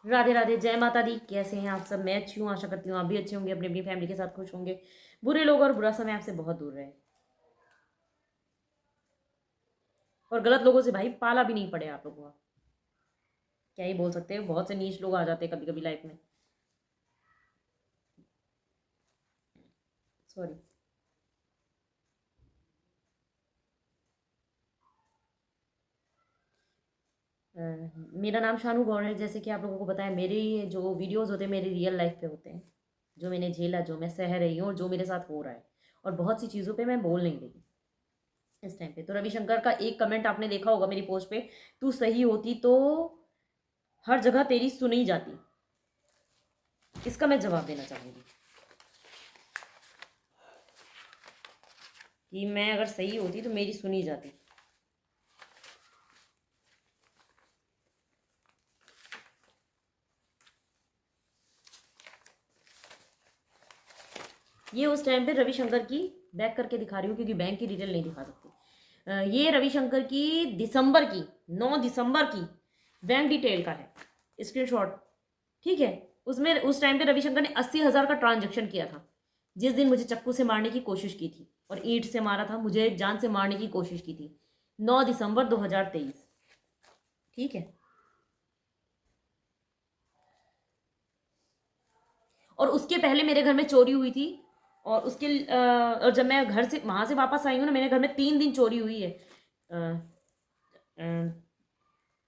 राधे राधे, जय माता दी। कैसे हैं आप सब? मैं अच्छी हूँ, आशा करती हूँ आप भी अच्छे होंगे, अपनी अपनी फैमिली के साथ खुश होंगे। बुरे लोग और बुरा समय आपसे बहुत दूर रहे, और गलत लोगों से भाई पाला भी नहीं पड़े आप लोगों का। क्या ही बोल सकते हैं, बहुत से नीच लोग आ जाते हैं कभी कभी लाइफ में। सॉरी। मेरा नाम शानू गौर है। जैसे कि आप लोगों को पता है, मेरे ये जो वीडियोस होते हैं मेरी रियल लाइफ पे होते हैं, जो मैंने झेला, जो मैं सह रही हूँ और जो मेरे साथ हो रहा है। और बहुत सी चीज़ों पे मैं बोल नहीं रही इस टाइम पे। तो रविशंकर का एक कमेंट आपने देखा होगा मेरी पोस्ट पे, तू सही होती तो हर जगह तेरी सुनी जाती। इसका मैं जवाब देना चाहूंगी कि मैं अगर सही होती तो मेरी सुनी जाती। ये उस टाइम पे रविशंकर की, बैक करके दिखा रही हूँ क्योंकि बैंक की डिटेल नहीं दिखा सकती। ये रविशंकर की दिसंबर की, 9 दिसंबर की बैंक डिटेल का है स्क्रीनशॉट। ठीक है। उसमें उस टाइम पे रविशंकर ने 80,000 का ट्रांजेक्शन किया था, जिस दिन मुझे चक्कू से मारने की कोशिश की थी और ईंट से मारा था, मुझे जान से मारने की कोशिश की थी। 9 दिसंबर 2023। ठीक है। और उसके पहले मेरे घर में चोरी हुई थी। और उसके और जब मैं घर से वहां से वापस आई हूँ ना, मेरे घर में 3 दिन चोरी हुई है। अ, अ,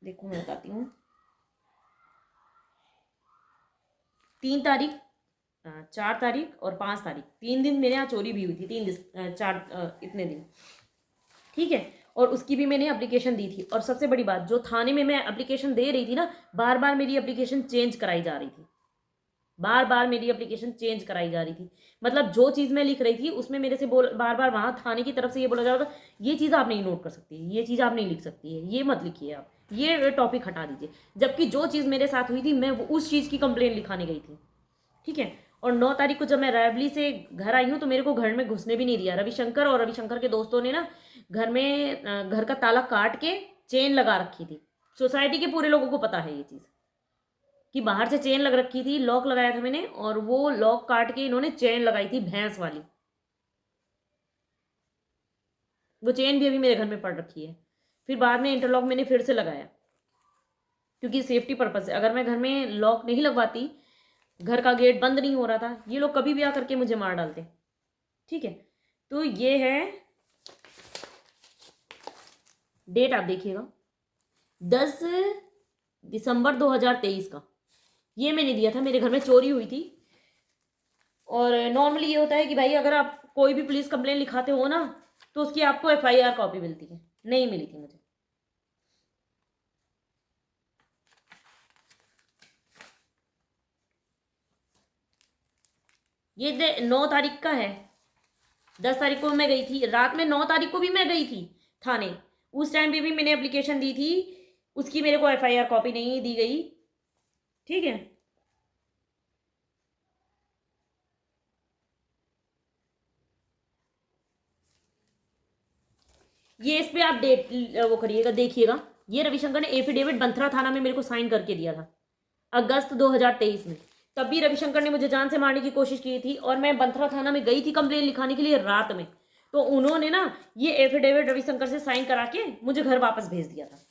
देखो मैं बताती हूँ। 3 तारीख, 4 तारीख और 5 तारीख, 3 दिन मेरे यहाँ चोरी भी हुई थी। 4 इतने दिन। ठीक है। और उसकी भी मैंने एप्लीकेशन दी थी। और सबसे बड़ी बात, जो थाने में मैं एप्लीकेशन दे रही थी ना, बार बार मेरी एप्लीकेशन चेंज कराई जा रही थी। बार बार मेरी एप्लीकेशन चेंज कराई जा रही थी। मतलब जो चीज़ मैं लिख रही थी उसमें मेरे से बोल बार बार वहां थाने की तरफ से ये बोला जा रहा था, ये चीज़ आप नहीं नोट कर सकती, ये चीज़ आप नहीं लिख सकती है, ये मत लिखिए, आप ये टॉपिक हटा दीजिए। जबकि जो चीज़ मेरे साथ हुई थी, मैं उस चीज़ की कंप्लेन लिखाने गई थी। ठीक है। और 9 तारीख को जब मैं रायबली से घर आई हूँ, तो मेरे को घर में घुसने भी नहीं दिया रविशंकर। और रविशंकर के दोस्तों ने ना घर में घर का ताला काट के चेन लगा रखी थी। सोसाइटी के पूरे लोगों को पता है ये चीज़, कि बाहर से चेन लग रखी थी, लॉक लगाया था मैंने, और वो लॉक काट के इन्होंने चेन लगाई थी भैंस वाली। वो चेन भी अभी मेरे घर में पड़ रखी है। फिर बाद में इंटरलॉक मैंने फिर से लगाया, क्योंकि सेफ्टी पर्पज से। अगर मैं घर में लॉक नहीं लगवाती, घर का गेट बंद नहीं हो रहा था, ये लोग कभी भी आकर के मुझे मार डालते। ठीक है। तो ये है डेट, आप देखिएगा, 10 दिसंबर 2023 का। ये मैंने दिया था, मेरे घर में चोरी हुई थी। और नॉर्मली ये होता है कि भाई अगर आप कोई भी पुलिस कंप्लेन लिखाते हो ना, तो उसकी आपको एफआईआर कॉपी मिलती है। नहीं मिली थी मुझे। ये 9 तारीख का है। 10 तारीख को मैं गई थी रात में, 9 तारीख को भी मैं गई थी थाने। उस टाइम पे भी मैंने एप्लीकेशन दी थी, उसकी मेरे को एफआईआर कॉपी नहीं दी गई। ठीक है। ये इस पे आप डेट वो करिएगा, देखिएगा। ये रविशंकर ने एफिडेविट बंथरा थाना में मेरे को साइन करके दिया था, अगस्त 2023 में। तब भी रविशंकर ने मुझे जान से मारने की कोशिश की थी, और मैं बंथरा थाना में गई थी कंप्लेन लिखाने के लिए रात में। तो उन्होंने ना ये एफिडेविट रविशंकर से साइन करा के मुझे घर वापस भेज दिया था।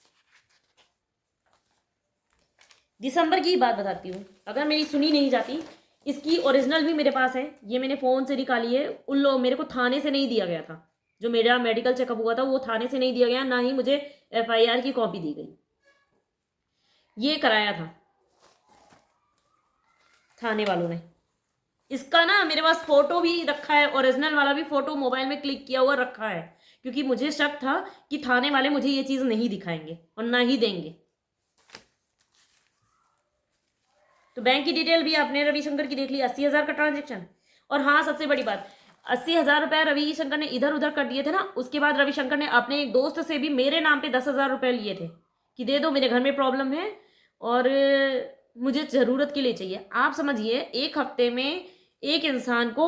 दिसंबर की बात बताती हूँ, अगर मेरी सुनी नहीं जाती। इसकी ओरिजिनल भी मेरे पास है, ये मैंने फ़ोन से निकाली है। उन लोग, मेरे को थाने से नहीं दिया गया था। जो मेरा मेडिकल चेकअप हुआ था वो थाने से नहीं दिया गया, ना ही मुझे एफआईआर की कॉपी दी गई। ये कराया था थाने वालों ने। इसका ना मेरे पास फोटो भी रखा है, ओरिजिनल वाला भी फोटो मोबाइल में क्लिक किया हुआ रखा है, क्योंकि मुझे शक था कि थाने वाले मुझे ये चीज़ नहीं दिखाएंगे और ना ही देंगे। तो बैंक की डिटेल भी आपने रविशंकर की देख ली, 80,000 का ट्रांजेक्शन। और हाँ, सबसे बड़ी बात, 80,000 रुपए रविशंकर ने इधर उधर कर दिए थे ना। उसके बाद रविशंकर ने अपने एक दोस्त से भी मेरे नाम पे 10,000 रुपए लिए थे, कि दे दो, मेरे घर में प्रॉब्लम है और मुझे ज़रूरत के लिए चाहिए। आप समझिए, एक हफ्ते में एक इंसान को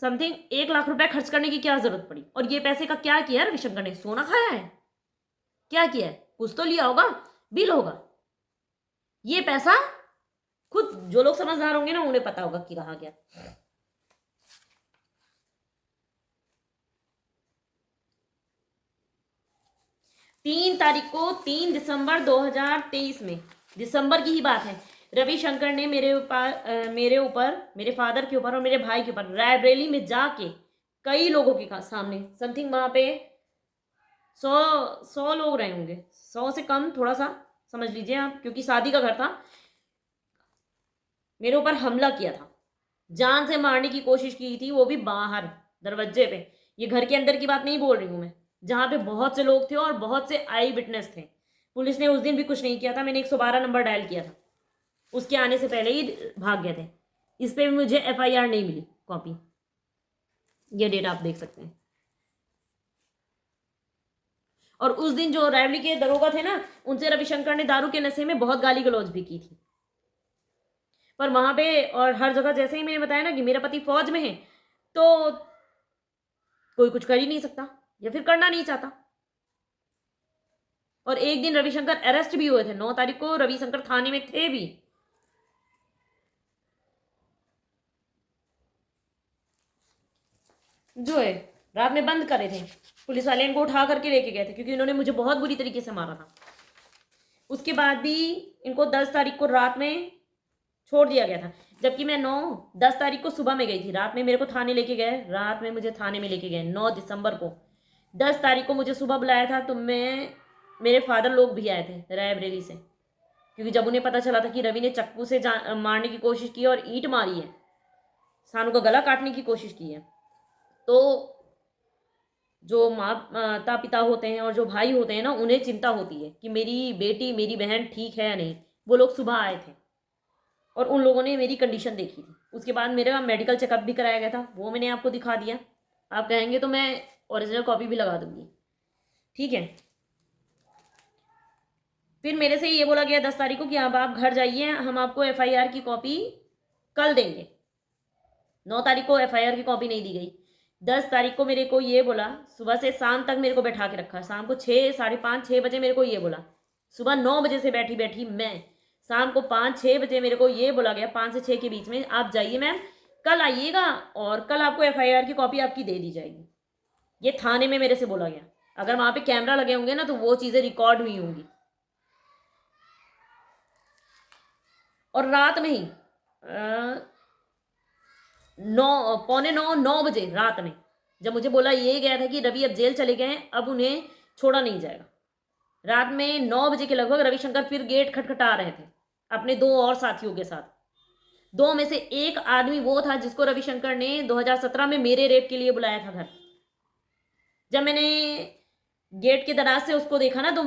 समथिंग 1 लाख रुपए खर्च करने की क्या जरूरत पड़ी। और ये पैसे का क्या किया रविशंकर ने? सोना खाया है? क्या किया है? कुछ तो लिया होगा, बिल होगा। ये पैसा खुद जो लोग समझदार होंगे ना उन्हें पता होगा कि कहा गया। 3 तारीख को 3 दिसंबर 2023 में, दिसंबर की ही बात है, रविशंकर ने मेरे फादर के ऊपर और मेरे भाई के ऊपर रायबरेली में जाके कई लोगों के सामने, समथिंग वहां पे 100 लोग रहे होंगे, 100 से कम, थोड़ा सा समझ लीजिए आप, क्योंकि शादी का घर था, मेरे ऊपर हमला किया था, जान से मारने की कोशिश की थी, वो भी बाहर दरवाजे पे। ये घर के अंदर की बात नहीं बोल रही हूं मैं, जहां पे बहुत से लोग थे और बहुत से आई विटनेस थे। पुलिस ने उस दिन भी कुछ नहीं किया था, मैंने 112 नंबर डायल किया था, उसके आने से पहले ही भाग गए थे। इस पे भी मुझे FIR नहीं मिली कॉपी, ये डेट आप देख सकते हैं। और उस दिन जो रायबरेली के दरोगा थे ना, उनसे रविशंकर ने दारू के नशे में बहुत गाली गलौज भी की थी। पर वहां पे और हर जगह, जैसे ही मैंने बताया ना कि मेरा पति फौज में है, तो कोई कुछ कर ही नहीं सकता या फिर करना नहीं चाहता। और एक दिन रविशंकर अरेस्ट भी हुए थे, 9 तारीख को रविशंकर थाने में थे भी। जो है रात में बंद करे थे, पुलिस वाले इनको उठा करके लेके गए थे, क्योंकि इन्होंने मुझे बहुत बुरी तरीके से मारा था। उसके बाद भी इनको 10 तारीख को रात में छोड़ दिया गया था, जबकि मैं 10 तारीख को सुबह में गई थी। रात में मेरे को थाने लेके गए, रात में मुझे थाने में लेके गए 9 दिसंबर को। 10 तारीख को मुझे सुबह बुलाया था, तो मेरे फादर लोग भी आए थे रायबरेली से, क्योंकि जब उन्हें पता चला था कि रवि ने चक्कू से मारने की कोशिश की और ईंट मारी है, सानू का गला काटने की कोशिश की है, तो जो माता पिता होते हैं और जो भाई होते हैं ना, उन्हें चिंता होती है कि मेरी बेटी, मेरी बहन ठीक है या नहीं। वो लोग सुबह आए थे और उन लोगों ने मेरी कंडीशन देखी थी। उसके बाद मेरा मेडिकल चेकअप भी कराया गया था, वो मैंने आपको दिखा दिया। आप कहेंगे तो मैं ओरिजिनल कॉपी भी लगा दूंगी, ठीक है। फिर मेरे से ये बोला गया 10 तारीख को कि अब आप घर जाइए, हम आपको FIR की कॉपी कल देंगे। 9 तारीख को FIR की कॉपी नहीं दी गई। 10 तारीख को मेरे को ये बोला, सुबह से शाम तक मेरे को बैठा के रखा, शाम को 6, 5:30, 6 बजे मेरे को ये बोला, सुबह 9 बजे से बैठी बैठी मैं, शाम को 5-6 बजे मेरे को ये बोला गया, 5 से 6 के बीच में, आप जाइए मैम, कल आइएगा और कल आपको FIR की कॉपी आपकी दे दी जाएगी। ये थाने में मेरे से बोला गया। अगर वहां पे कैमरा लगे होंगे ना, तो वो चीजें रिकॉर्ड हुई होंगी। और रात में ही 9, 9 बजे रात में, जब मुझे बोला ये गया था कि रवि अब जेल चले गए हैं, अब उन्हें छोड़ा नहीं जाएगा, रात में 9 बजे के लगभग रविशंकर फिर गेट खटखटा रहे थे अपने 2 और साथियों के साथ। 2 में से एक आदमी वो था जिसको रविशंकर ने 2017 में मेरे रेप के लिए बुलाया था घर। जब मैंने गेट के दराज से उसको देखा ना, तो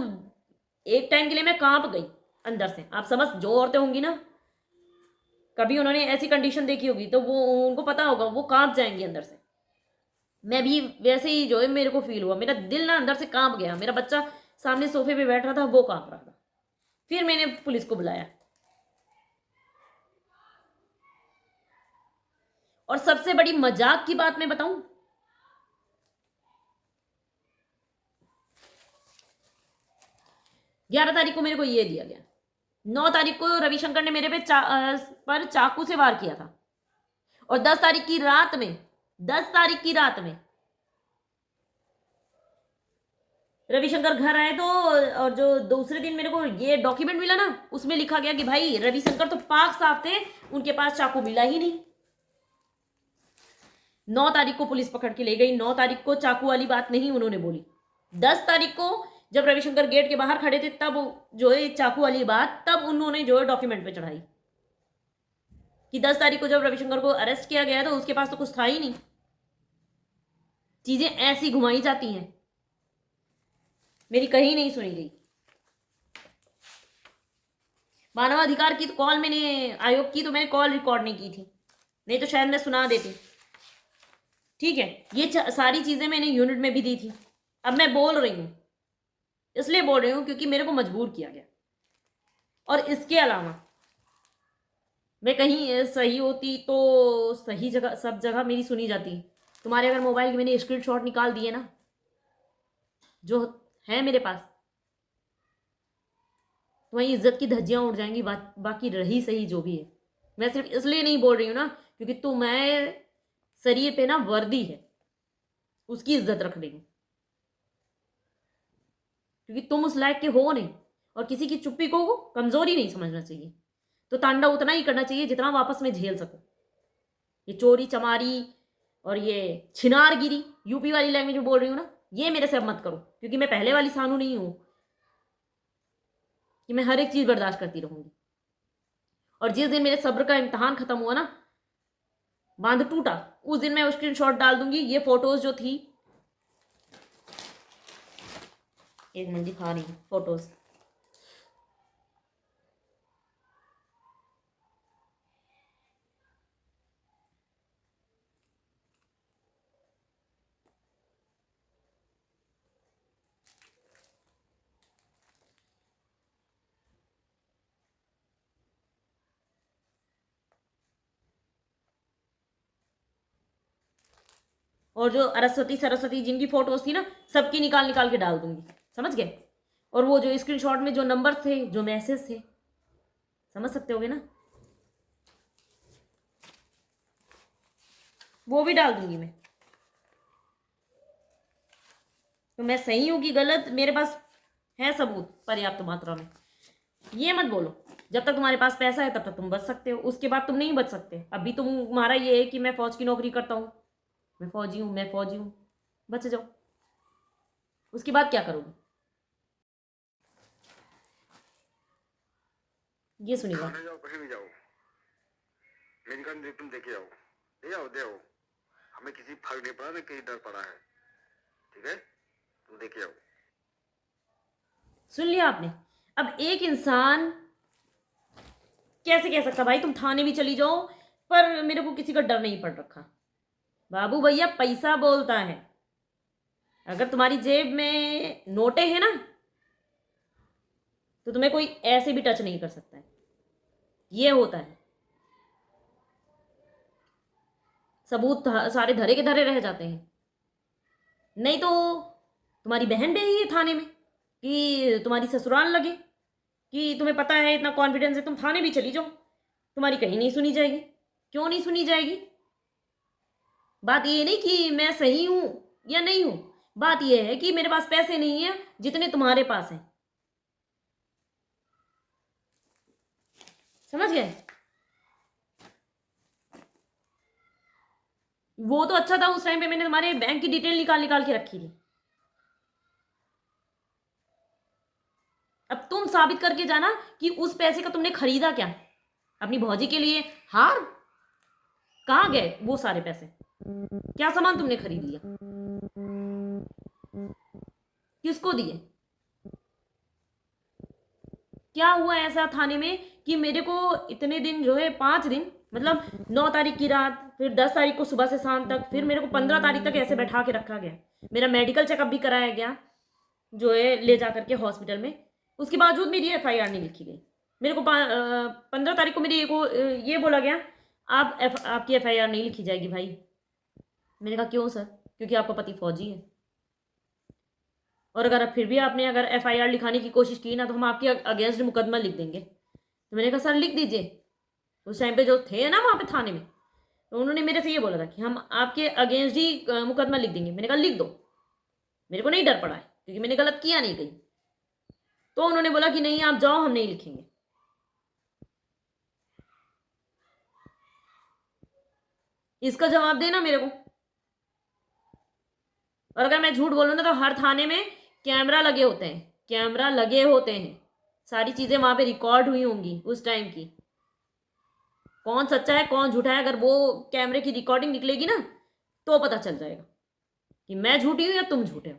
एक टाइम के लिए मैं कांप गई अंदर से। आप समझ, जो औरतें होंगी ना, कभी उन्होंने ऐसी कंडीशन देखी होगी, तो वो उनको पता होगा, वो कांप जाएंगी अंदर से। मैं भी वैसे ही जो है मेरे को फील हुआ, मेरा दिल ना अंदर से कांप गया। मेरा बच्चा सामने सोफे पे बैठ रहा था, वो कांप रहा था। फिर मैंने पुलिस को बुलाया। और सबसे बड़ी मजाक की बात मैं बताऊं, 11 तारीख को मेरे को ये दिया गया। 9 तारीख को रविशंकर ने मेरे पर चाकू से वार किया था। और 10 तारीख की रात में, 10 तारीख की रात में रविशंकर घर आए, तो और जो दूसरे दिन मेरे को ये डॉक्यूमेंट मिला ना, उसमें लिखा गया कि भाई रविशंकर तो पाक साफ थे, उनके पास चाकू मिला ही नहीं। 9 तारीख को पुलिस पकड़ के ले गई। 9 तारीख को चाकू वाली बात नहीं उन्होंने बोली। 10 तारीख को जब रविशंकर गेट के बाहर खड़े थे, तब जो है चाकू वाली बात, तब उन्होंने जो है डॉक्यूमेंट पे चढ़ाई कि 10 तारीख को जब रविशंकर को अरेस्ट किया गया, तो उसके पास तो कुछ था ही नहीं। चीजें ऐसी घुमाई जाती हैं, मेरी कहीं नहीं सुनी गई। मानवाधिकार की तो कॉल मैंने, आयोग की तो मैंने कॉल रिकॉर्ड नहीं की थी, नहीं तो शायद मैं सुना देती, ठीक है। ये सारी चीजें मैंने यूनिट में भी दी थी। अब मैं बोल रही हूं, इसलिए बोल रही हूं क्योंकि मेरे को मजबूर किया गया। और इसके अलावा मैं कहीं सही होती तो सही जगह, सब जगह मेरी सुनी जाती। तुम्हारे अगर मोबाइल की मैंने स्क्रीनशॉट निकाल दिए ना, जो है मेरे पास, तो वहीं इज्जत की धज्जियां उड़ जाएंगी। बाकी रही सही जो भी है, मैं सिर्फ इसलिए नहीं बोल रही हूँ ना क्योंकि तुम्हें शरीर पे ना वर्दी है, उसकी इज्जत रख रही हूँ, क्योंकि तुम उस लायक के हो नहीं। और किसी की चुप्पी को कमजोरी नहीं समझना चाहिए। तो तांडव उतना ही करना चाहिए जितना वापस में झेल सको। ये चोरी चमारी और ये छिनारगिरी, यूपी वाली लैंग्वेज में बोल रही हूँ ना, ये मेरे से अब मत करो, क्योंकि मैं पहले वाली सानू नहीं हूं कि मैं हर एक चीज बर्दाश्त करती रहूंगी। और जिस दिन मेरे सब्र का इम्तहान खत्म हुआ ना, बांध टूटा, उस दिन मैं वो स्क्रीनशॉट डाल दूंगी। ये फोटोज जो थी, एक मिनट दिखा रही हूँ फोटोज। और जो सरस्वती सरस्वती जिनकी फोटोज थी ना, सबकी निकाल निकाल के डाल दूंगी, समझ गए। और वो जो स्क्रीनशॉट में जो नंबर थे, जो मैसेज थे, समझ सकते होगे ना, वो भी डाल दूंगी मैं। तो मैं सही हूं कि गलत, मेरे पास है सबूत पर्याप्त मात्रा में। ये मत बोलो, जब तक तुम्हारे पास पैसा है तब तक तुम बच सकते हो, उसके बाद तुम नहीं बच सकते। अभी तुम्हारा ये है कि मैं फौज की नौकरी करता हूँ, मैं फौजी हूँ, मैं फौजी हूँ, बच जाओ। उसके बाद क्या करोगे, ये सुनिएगा। खाने जाओ, कहीं भी जाओ, लिंकन द्वीप तुम देखे जाओ, ले आओ दे आओ, हमें किसी फर्क नहीं पड़ा, ना कहीं डर पड़ा है, ठीक है, तुम देखे जाओ। सुन लिया आपने। अब एक इंसान कैसे कह सकता भाई तुम थाने भी चली जाओ, पर मेरे को किसी का डर नहीं पड़ रखा। बाबू भैया, पैसा बोलता है। अगर तुम्हारी जेब में नोटे हैं ना, तो तुम्हें कोई ऐसे भी टच नहीं कर सकता है। ये होता है, सबूत सारे धरे के धरे रह जाते हैं। नहीं तो तुम्हारी बहन भी है थाने में, कि तुम्हारी ससुराल लगे, कि तुम्हें पता है, इतना कॉन्फिडेंस है, तुम थाने भी चली जाओ, तुम्हारी कहीं नहीं सुनी जाएगी। क्यों नहीं सुनी जाएगी? बात ये नहीं कि मैं सही हूं या नहीं हूं, बात यह है कि मेरे पास पैसे नहीं है जितने तुम्हारे पास हैं। समझ गए? वो तो अच्छा था, उस टाइम पे मैंने तुम्हारे बैंक की डिटेल निकाल निकाल के रखी थी। अब तुम साबित करके जाना कि उस पैसे का तुमने खरीदा क्या अपनी भौजी के लिए। हार? कहाँ गए वो सारे पैसे? क्या सामान तुमने खरीद लिया? किसको दिए? क्या हुआ ऐसा थाने में कि मेरे को इतने दिन जो है, 5 दिन, मतलब 9 तारीख की रात, फिर 10 तारीख को सुबह से शाम तक, फिर मेरे को 15 तारीख तक ऐसे बैठा के रखा गया। मेरा मेडिकल चेकअप भी कराया गया जो है, ले जा करके हॉस्पिटल में। उसके बावजूद मेरी FIR नहीं लिखी गई। मेरे को 15 तारीख को मेरी को ये बोला गया, आपकी FIR नहीं लिखी जाएगी भाई। मैंने कहा क्यों सर? क्योंकि आपका पति फौजी है, और अगर फिर भी आपने अगर FIR लिखाने की कोशिश की ना, तो हम आपके अगेंस्ट मुकदमा लिख देंगे। तो मैंने कहा सर लिख दीजिए। उस टाइम पे जो थे ना वहाँ पे थाने में, तो उन्होंने मेरे से ये बोला था कि हम आपके अगेंस्ट ही मुकदमा लिख देंगे। मैंने कहा लिख दो, मेरे को नहीं डर पड़ा है, क्योंकि मैंने गलत किया नहीं कहीं। तो उन्होंने बोला कि नहीं आप जाओ, हम नहीं लिखेंगे। इसका जवाब देना मेरे को। और अगर मैं झूठ बोलूँ ना, तो हर थाने में कैमरा लगे होते हैं, कैमरा लगे होते हैं, सारी चीजें वहां पे रिकॉर्ड हुई होंगी उस टाइम की। कौन सच्चा है कौन झूठा है, अगर वो कैमरे की रिकॉर्डिंग निकलेगी ना, तो पता चल जाएगा कि मैं झूठी हूं या तुम झूठे हो।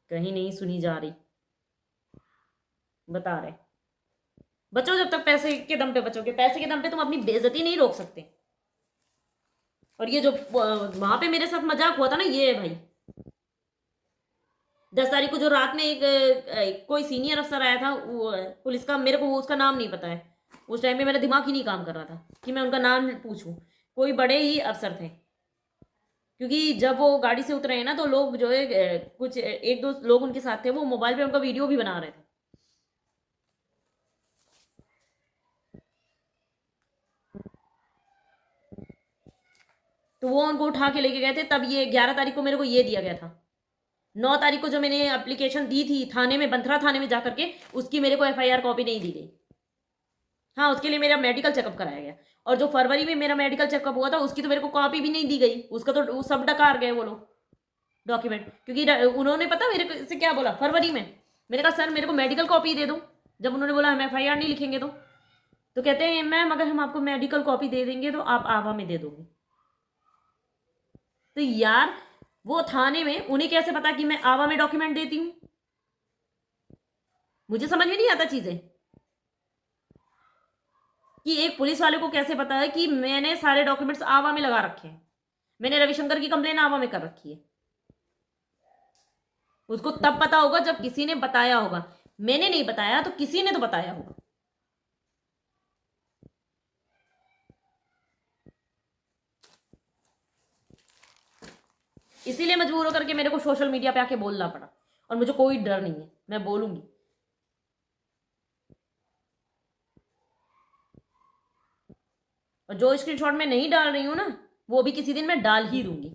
कहीं नहीं सुनी जा रही, बता रहे। बचो जब तक पैसे के दम पे बचोगे। पैसे के दम पे तुम अपनी बेइज्जती नहीं रोक सकते। और ये जो वहां पे मेरे साथ मजाक हुआ था ना, ये है भाई। 10 तारीख को जो रात में एक कोई सीनियर अफसर आया था पुलिस का, मेरे को उसका नाम नहीं पता है। उस टाइम में मेरा दिमाग ही नहीं काम कर रहा था कि मैं उनका नाम पूछूं। कोई बड़े ही अफसर थे, क्योंकि जब वो गाड़ी से उतरे हैं ना, तो लोग जो है कुछ एक दो लोग उनके साथ थे, वो मोबाइल पे उनका वीडियो भी बना रहे थे। तो वो उनको उठा के लेके गए थे। तब ये 11 तारीख को मेरे को ये दिया गया था। 9 तारीख को जो मैंने एप्लीकेशन दी थी थाने में, बंथरा थाने में जा करके, उसकी मेरे को FIR कॉपी नहीं दी गई। हाँ, उसके लिए मेरा मेडिकल चेकअप कराया गया। और जो फरवरी में मेरा मेडिकल चेकअप हुआ था उसकी तो मेरे को कॉपी भी नहीं दी गई। उसका तो वो सब डकार गए वो लोग डॉक्यूमेंट, क्योंकि उन्होंने पता मेरे से क्या बोला फरवरी में। मैंने कहा सर मेरे को मेडिकल कॉपी दे दो। जब उन्होंने बोला हम FIR नहीं लिखेंगे तो कहते हैं मैम अगर हम आपको मेडिकल कॉपी दे देंगे तो आप आवा में दे दोगे। तो यार वो थाने में उन्हें कैसे पता कि मैं आवा में डॉक्यूमेंट देती हूँ? मुझे समझ में नहीं आता चीजें कि एक पुलिस वाले को कैसे पता है कि मैंने सारे डॉक्यूमेंट्स आवा में लगा रखे हैं। मैंने रविशंकर की कंप्लेन आवा में कर रखी है। उसको तब पता होगा जब किसी ने बताया होगा। मैंने नहीं बताया तो किसी ने तो बताया होगा। इसीलिए मजबूर होकर के मेरे को सोशल मीडिया पे आके बोलना पड़ा। और मुझे कोई डर नहीं है, मैं बोलूंगी। और जो स्क्रीनशॉट मैं नहीं डाल रही हूं ना, वो भी किसी दिन मैं डाल ही दूंगी।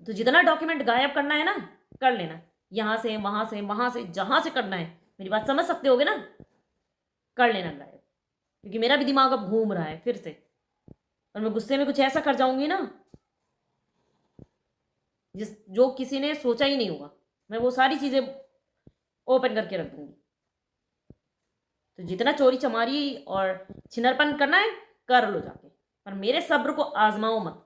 तो जितना डॉक्यूमेंट गायब करना है ना, कर लेना। यहां से वहां से जहां से करना है। मेरी बात समझ सकते होगे ना? कर लेना गायब, क्योंकि मेरा भी दिमाग अब घूम रहा है फिर से। और मैं गुस्से में कुछ ऐसा कर जाऊंगी ना जो किसी ने सोचा ही नहीं होगा। मैं वो सारी चीजें ओपन करके रख दूंगी। तो जितना चोरी चमारी और छिनरपन करना है कर लो जाके, पर मेरे सब्र को आजमाओ मत।